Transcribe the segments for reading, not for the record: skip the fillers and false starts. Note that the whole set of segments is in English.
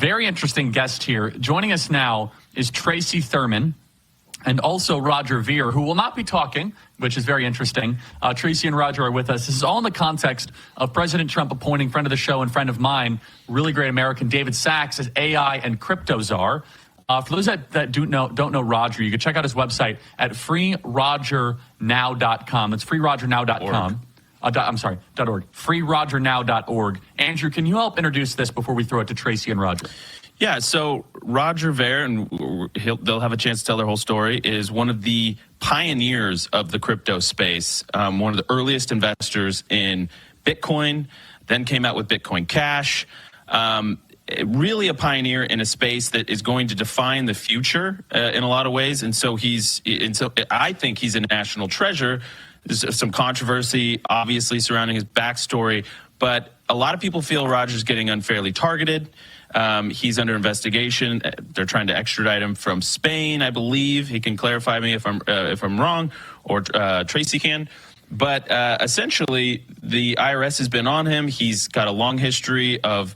very interesting guest here. Joining us now is Tracy Thurman and also Roger Ver, who will not be talking, which is very interesting. Tracy and Roger are with us. This is all in the context of President Trump appointing friend of the show and friend of mine, really great American David Sachs, as AI and crypto czar. For those that don't know Roger, you can check out his website at freerogernow.com. That's freerogernow.com. .org. freerogernow.org. Andrew, can you help introduce this before we throw it to Tracy and Roger? Yeah, so Roger Ver, and they'll have a chance to tell their whole story, is one of the pioneers of the crypto space, one of the earliest investors in Bitcoin, then came out with Bitcoin Cash. Really a pioneer in a space that is going to define the future in a lot of ways. And so I think he's a national treasure. There's some controversy, obviously, surrounding his backstory, but a lot of people feel Roger's getting unfairly targeted. He's under investigation. They're trying to extradite him from Spain, I believe. He can clarify me if I'm wrong, or Tracy can. But essentially, the IRS has been on him. He's got a long history of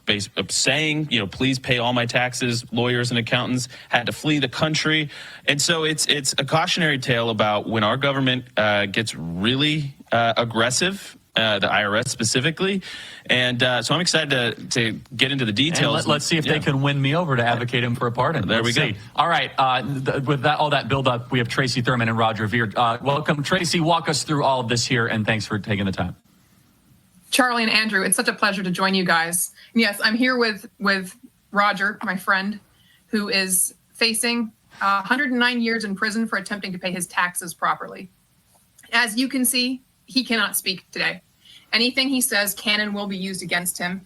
saying, please pay all my taxes. Lawyers and accountants had to flee the country. And so it's a cautionary tale about when our government gets really aggressive, the IRS specifically. And so I'm excited to get into the details. And let's see if they can win me over to advocate him for a pardon. There we go. All right. With all that build up, we have Tracy Thurman and Roger Ver. Welcome, Tracy. Walk us through all of this here, and thanks for taking the time. Charlie and Andrew, it's such a pleasure to join you guys. Yes, I'm here with Roger, my friend, who is facing 109 years in prison for attempting to pay his taxes properly. As you can see, he cannot speak today. Anything he says can and will be used against him.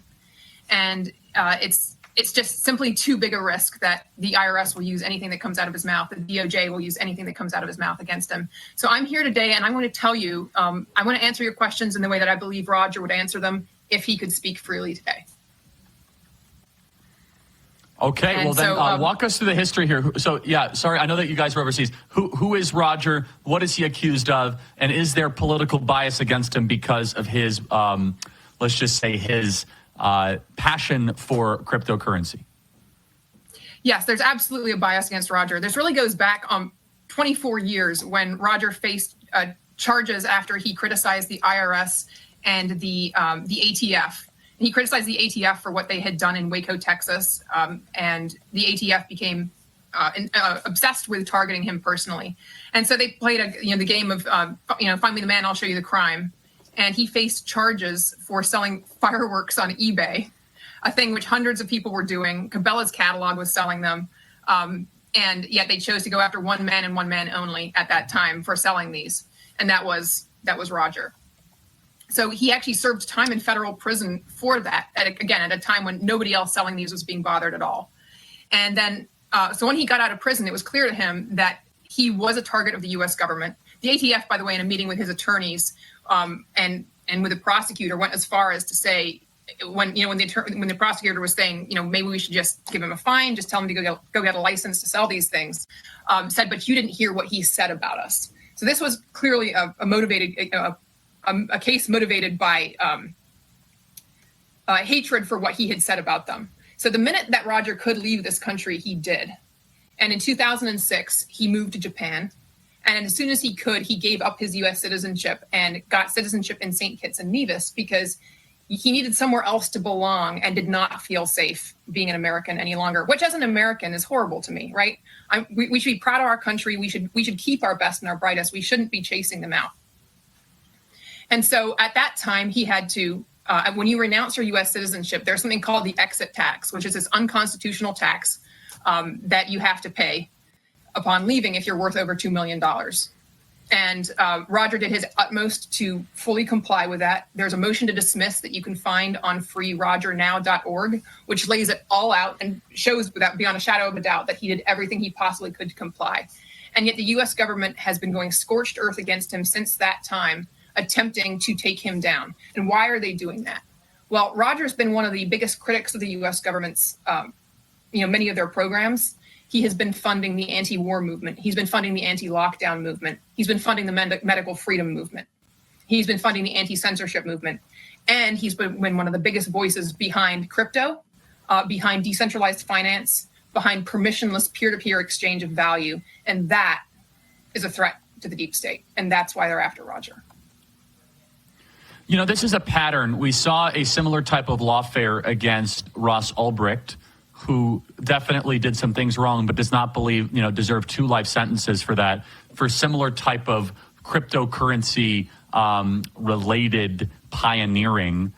And it's just simply too big a risk that the IRS will use anything that comes out of his mouth. The DOJ will use anything that comes out of his mouth against him. So I'm here today, and I want to tell you, I want to answer your questions in the way that I believe Roger would answer them if he could speak freely today. Okay, and well then walk us through the history here. So yeah, sorry, I know that you guys are overseas. Who is Roger? What is he accused of? And is there political bias against him because of his, let's just say his passion for cryptocurrency? Yes, there's absolutely a bias against Roger. This really goes back 24 years when Roger faced charges after he criticized the IRS and the ATF. He criticized the ATF for what they had done in Waco, Texas, and the ATF became obsessed with targeting him personally. And so they played the game of find me the man, I'll show you the crime. And he faced charges for selling fireworks on eBay, a thing which hundreds of people were doing. Cabela's catalog was selling them, and yet they chose to go after one man and one man only at that time for selling these, and that was Roger. So he actually served time in federal prison for that, at a time when nobody else selling these was being bothered at all. And then, so when he got out of prison, it was clear to him that he was a target of the U.S. government. The ATF, by the way, in a meeting with his attorneys and with the prosecutor, went as far as to say, when the prosecutor was saying, maybe we should just give him a fine, just tell him to go get a license to sell these things, said, but you didn't hear what he said about us. So this was clearly a case motivated by hatred for what he had said about them. So the minute that Roger could leave this country, he did. And in 2006, he moved to Japan. And as soon as he could, he gave up his U.S. citizenship and got citizenship in St. Kitts and Nevis because he needed somewhere else to belong and did not feel safe being an American any longer, which as an American is horrible to me, right? We should be proud of our country. We should keep our best and our brightest. We shouldn't be chasing them out. And so at that time, he had to, when you renounce your U.S. citizenship, there's something called the exit tax, which is this unconstitutional tax that you have to pay upon leaving if you're worth over $2 million. And Roger did his utmost to fully comply with that. There's a motion to dismiss that you can find on freerogernow.org, which lays it all out and shows without beyond a shadow of a doubt that he did everything he possibly could to comply. And yet the U.S. government has been going scorched earth against him since that time, attempting to take him down. And why are they doing that? Well, Roger's been one of the biggest critics of the U.S. government's, many of their programs. He has been funding the anti-war movement. He's been funding the anti-lockdown movement. He's been funding the medical freedom movement. He's been funding the anti-censorship movement. And he's been one of the biggest voices behind crypto, behind decentralized finance, behind permissionless peer-to-peer exchange of value. And that is a threat to the deep state. And that's why they're after Roger. You know, this is a pattern. We saw a similar type of lawfare against Ross Ulbricht, who definitely did some things wrong, but does not believe, deserve 2 life sentences for that, for similar type of cryptocurrency related pioneering.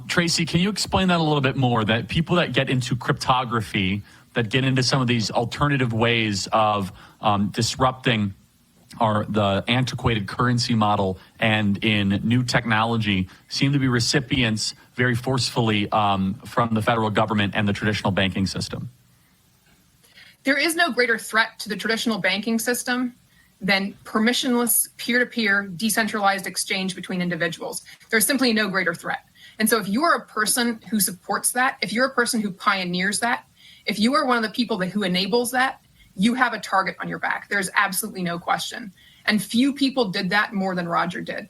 Tracy, can you explain that a little bit more? That people that get into cryptography, that get into some of these alternative ways of disrupting the antiquated currency model and in new technology, seem to be recipients very forcefully from the federal government and the traditional banking system. There is no greater threat to the traditional banking system than permissionless peer-to-peer decentralized exchange between individuals. There's simply no greater threat. And so if you are a person who supports that, if you're a person who pioneers that, if you are one of the people who enables that, you have a target on your back. There's absolutely no question. And few people did that more than Roger did.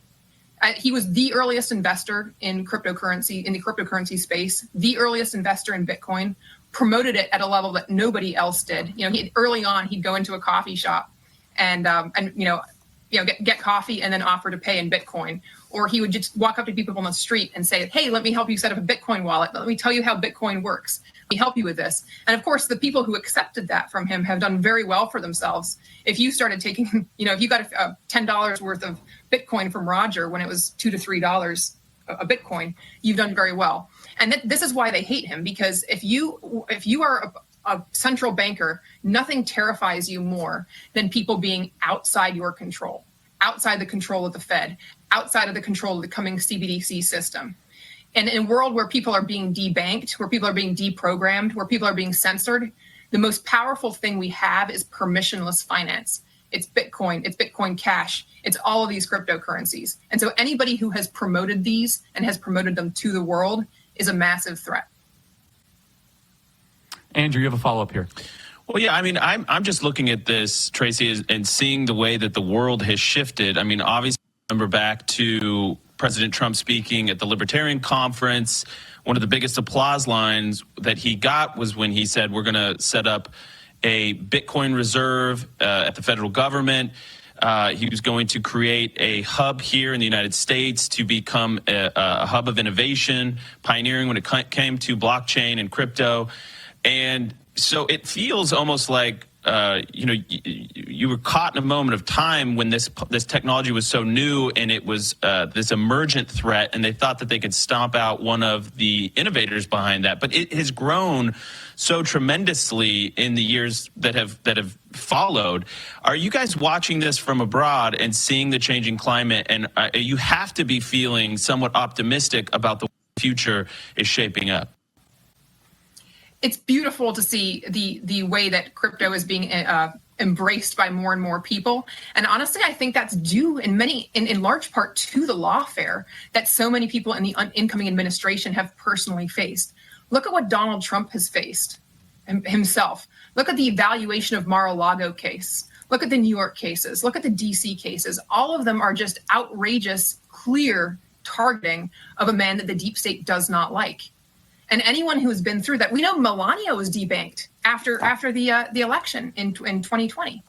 He was the earliest investor in cryptocurrency, in the cryptocurrency space, the earliest investor in Bitcoin, promoted it at a level that nobody else did. Early on, he'd go into a coffee shop and get coffee and then offer to pay in Bitcoin. Or he would just walk up to people on the street and say, hey, let me help you set up a Bitcoin wallet. Let me tell you how Bitcoin works. Let me help you with this. And of course, the people who accepted that from him have done very well for themselves. If you started taking, if you got $10 worth of Bitcoin from Roger when it was $2 to $3 a Bitcoin, you've done very well. And this is why they hate him, because if you are a central banker, nothing terrifies you more than people being outside your control, outside the control of the Fed, outside of the control of the coming CBDC system. And in a world where people are being debanked, where people are being deprogrammed, where people are being censored, the most powerful thing we have is permissionless finance. It's Bitcoin Cash, it's all of these cryptocurrencies. And so anybody who has promoted these and has promoted them to the world is a massive threat. Andrew, you have a follow-up here. Well, yeah, I mean, I'm just looking at this, Tracy, and seeing the way that the world has shifted. I mean, obviously, remember back to President Trump speaking at the Libertarian Conference. One of the biggest applause lines that he got was when he said, we're going to set up a Bitcoin reserve at the federal government. He was going to create a hub here in the United States to become a hub of innovation, pioneering when it came to blockchain and crypto. And so it feels almost like, you were caught in a moment of time when this technology was so new and it was this emergent threat, and they thought that they could stomp out one of the innovators behind that. But it has grown so tremendously in the years that have followed. Are you guys watching this from abroad and seeing the changing climate? And you have to be feeling somewhat optimistic about the future is shaping up. It's beautiful to see the way that crypto is being embraced by more and more people. And honestly, I think that's due in large part to the lawfare that so many people in the incoming administration have personally faced. Look at what Donald Trump has faced himself. Look at the evaluation of Mar-a-Lago case. Look at the New York cases. Look at the DC cases. All of them are just outrageous, clear targeting of a man that the deep state does not like. And anyone who has been through that, we know Melania was debanked after the election in 2020.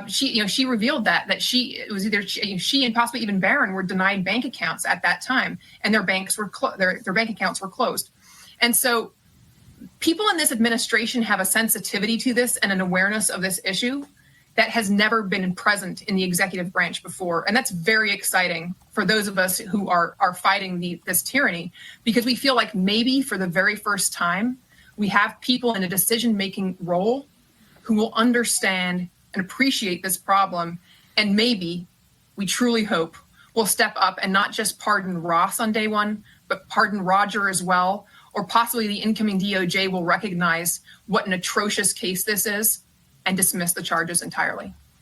She revealed that she and possibly even Barron were denied bank accounts at that time, and their bank accounts were closed. And so, people in this administration have a sensitivity to this and an awareness of this issue that has never been present in the executive branch before. And that's very exciting for those of us who are fighting this tyranny, because we feel like maybe for the very first time, we have people in a decision-making role who will understand and appreciate this problem. And maybe, we truly hope, will step up and not just pardon Ross on day one, but pardon Roger as well, or possibly the incoming DOJ will recognize what an atrocious case this is and dismiss the charges entirely.